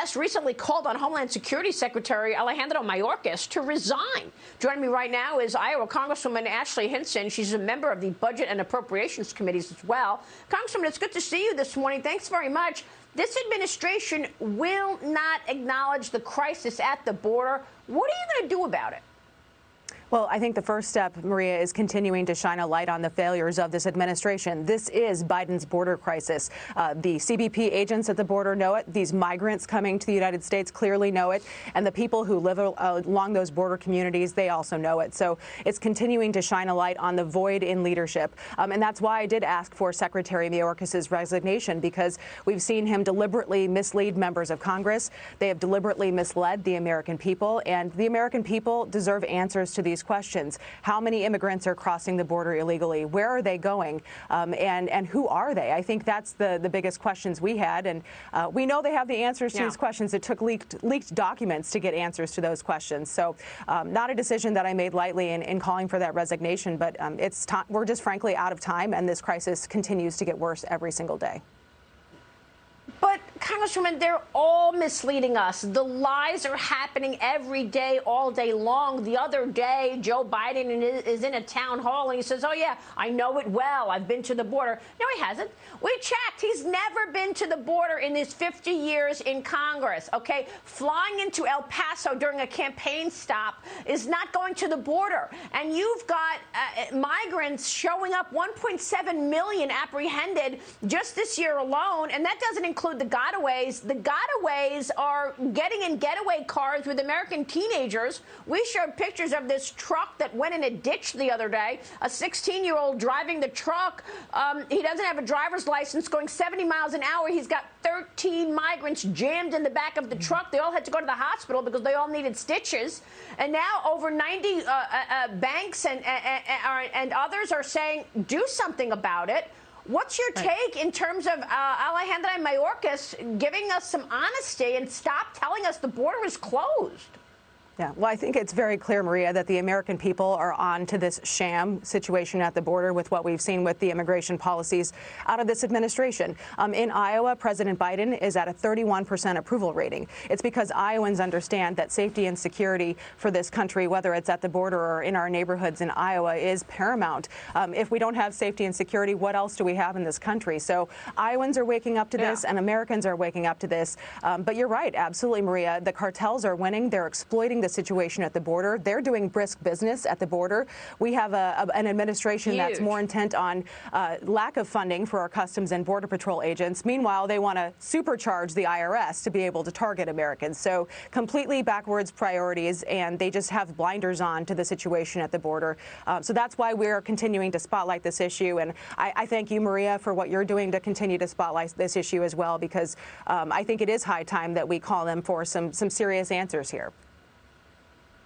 U.S. recently called on Homeland Security Secretary Alejandro Mayorkas to resign. Joining me right now is Iowa Congresswoman Ashley Hinson. She's a member of the Budget and Appropriations Committees as well. Congresswoman, it's good to see you this morning. Thanks very much. This administration will not acknowledge the crisis at the border. What are you going to do about it? Well, I think the first step, Maria, is continuing to shine a light on the failures of this administration. This is Biden's border crisis. The CBP agents at the border know it. These migrants coming to the United States clearly know it. And the people who live along those border communities, they also know it. So it's continuing to shine a light on the void in leadership. And that's why I did ask for Secretary Mayorkas' resignation, because we've seen him deliberately mislead members of Congress. They have deliberately misled the American people, and the American people deserve answers to these questions. How many immigrants are crossing the border illegally? Where are they going? And who are they? I think that's the biggest questions we had. And we know they have the answers to these questions. It took leaked documents to get answers to those questions. So not a decision that I made lightly in calling for that resignation, but we're just frankly out of time, and this crisis continues to get worse every single day. But, Congresswoman, they're all misleading us. The lies are happening every day, all day long. The other day, Joe Biden is in a town hall and he says, oh, yeah, I know it well. I've been to the border. No, he hasn't. We checked. He's never been to the border in his 50 years in Congress, OK? Flying into El Paso during a campaign stop is not going to the border. And you've got migrants showing up, 1.7 million apprehended just this year alone. And that doesn't include the gotaways. The gotaways are getting in getaway cars with American teenagers. We showed pictures of this truck that went in a ditch the other day. A 16-year-old driving the truck. He doesn't have a driver's license, going 70 miles an hour. He's got 13 migrants jammed in the back of the truck. They all had to go to the hospital because they all needed stitches. And now over 90 banks and others are saying, do something about it. What's your take in terms of Alejandro Mayorkas giving us some honesty and stop telling us the border is closed? Yeah, well, I think it's very clear, Maria, that the American people are on to this sham situation at the border with what we've seen with the immigration policies out of this administration. In Iowa, President Biden is at a 31% approval rating. It's because Iowans understand that safety and security for this country, whether it's at the border or in our neighborhoods in Iowa, is paramount. If we don't have safety and security, what else do we have in this country? So Iowans are waking up to this, and Americans are waking up to this. But you're right, absolutely, Maria. The cartels are winning. They're exploiting the situation at the border. They're doing brisk business at the border. We have an administration that's more intent on lack of funding for our Customs and Border Patrol agents. Meanwhile, they want to supercharge the IRS to be able to target Americans. So completely backwards priorities, and they just have blinders on to the situation at the border. So that's why we're continuing to spotlight this issue. And I thank you, Maria, for what you're doing to continue to spotlight this issue as well, because I think it is high time that we call them for some serious answers here.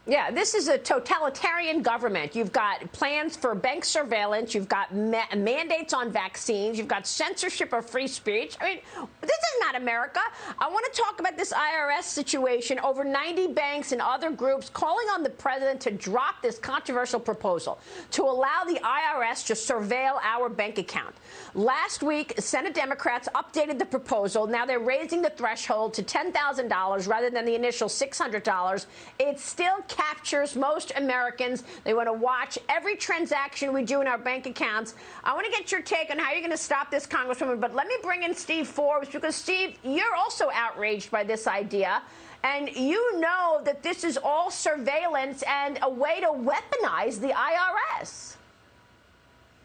Yeah, this is a totalitarian government. You've got plans for bank surveillance. You've got mandates on vaccines. You've got censorship of free speech. I mean, this is not America. I want to talk about this IRS situation. Over 90 banks and other groups calling on the president to drop this controversial proposal to allow the IRS to surveil our bank account. Last week, Senate Democrats updated the proposal. Now they're raising the threshold to $10,000 rather than the initial $600. It's still captures most Americans. They want to watch every transaction we do in our bank accounts. I want to get your take on how you're going to stop this, Congresswoman, but let me bring in Steve Forbes, because, Steve, you're also outraged by this idea, and you know that this is all surveillance and a way to weaponize the IRS.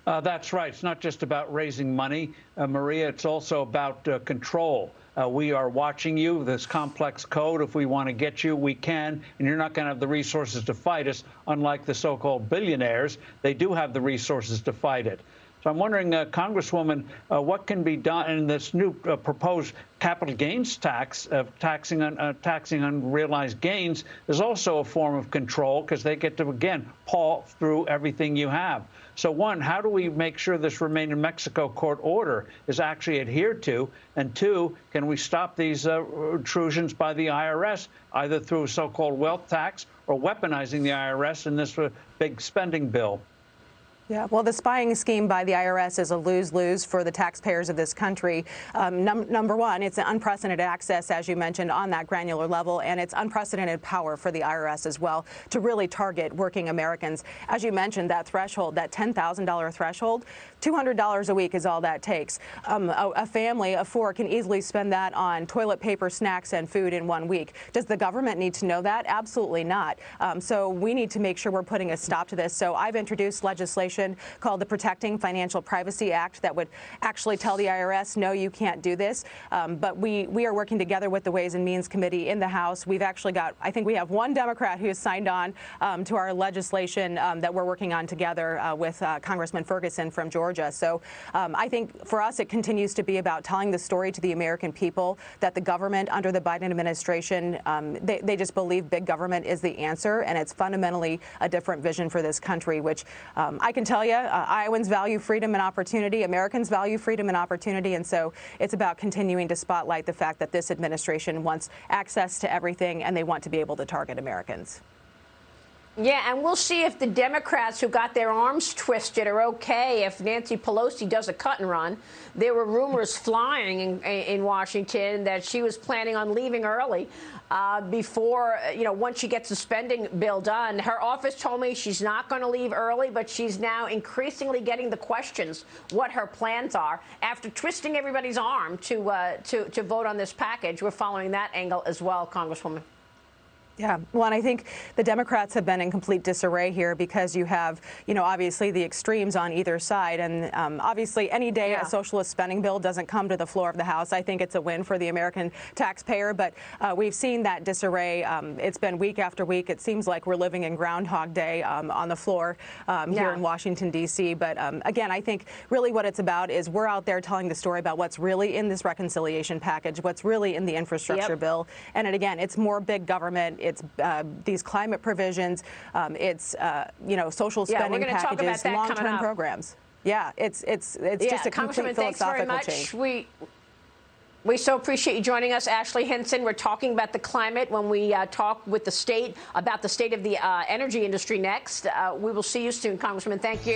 That's right. It's not just about raising money, Maria. It's also about control. We are watching you, this complex code. If we want to get you, we can. And you're not going to have the resources to fight us, unlike the so-called billionaires. They do have the resources to fight it. So I'm wondering, Congresswoman, what can be done in this new proposed capital gains tax of taxing unrealized gains is also a form of control, because they get to, again, paw through everything you have. So, one, how do we make sure this Remain in Mexico court order is actually adhered to? And two, can we stop these intrusions by the IRS, either through a so-called wealth tax or weaponizing the IRS in this big spending bill? Yeah, well, the spying scheme by the IRS is a lose-lose for the taxpayers of this country. Number one, it's an unprecedented access, as you mentioned, on that granular level, and it's unprecedented power for the IRS as well to really target working Americans. As you mentioned, that threshold, that $10,000 threshold, $200 a week is all that takes. A family of four can easily spend that on toilet paper, snacks, and food in 1 week. Does the government need to know that? Absolutely not. So we need to make sure we're putting a stop to this. So I've introduced legislation called the Protecting Financial Privacy Act that would actually tell the IRS, no, you can't do this. But we are working together with the Ways and Means Committee in the House. We've actually got, I think we have one Democrat who has signed on to our legislation that we're working on together with Congressman Ferguson from Georgia. So I think for us, it continues to be about telling the story to the American people that the government under the Biden administration, they just believe big government is the answer, and it's fundamentally a different vision for this country, which I can tell you, Iowans value freedom and opportunity. Americans value freedom and opportunity. And so it's about continuing to spotlight the fact that this administration wants access to everything and they want to be able to target Americans. Yeah, and we'll see if the Democrats who got their arms twisted are okay if Nancy Pelosi does a cut and run. There were rumors flying in Washington that she was planning on leaving early before, once she gets the spending bill done. Her office told me she's not going to leave early, but she's now increasingly getting the questions what her plans are. After twisting everybody's arm to vote on this package, we're following that angle as well, Congresswoman. Yeah, well, and I think the Democrats have been in complete disarray here because you have, obviously the extremes on either side. And obviously any day a socialist spending bill doesn't come to the floor of the House, I think it's a win for the American taxpayer. But we've seen that disarray. It's been week after week. It seems like we're living in Groundhog Day on the floor here in Washington, D.C. But again, I think really what it's about is we're out there telling the story about what's really in this reconciliation package, what's really in the infrastructure bill. And again, it's more big government. It's these climate provisions. It's social spending packages, long-term programs. Yeah, it's just a complete philosophical change. We so appreciate you joining us, Ashley Hinson. We're talking about the climate when we talk with the state about the state of the energy industry next. We will see you soon, Congressman. Thank you.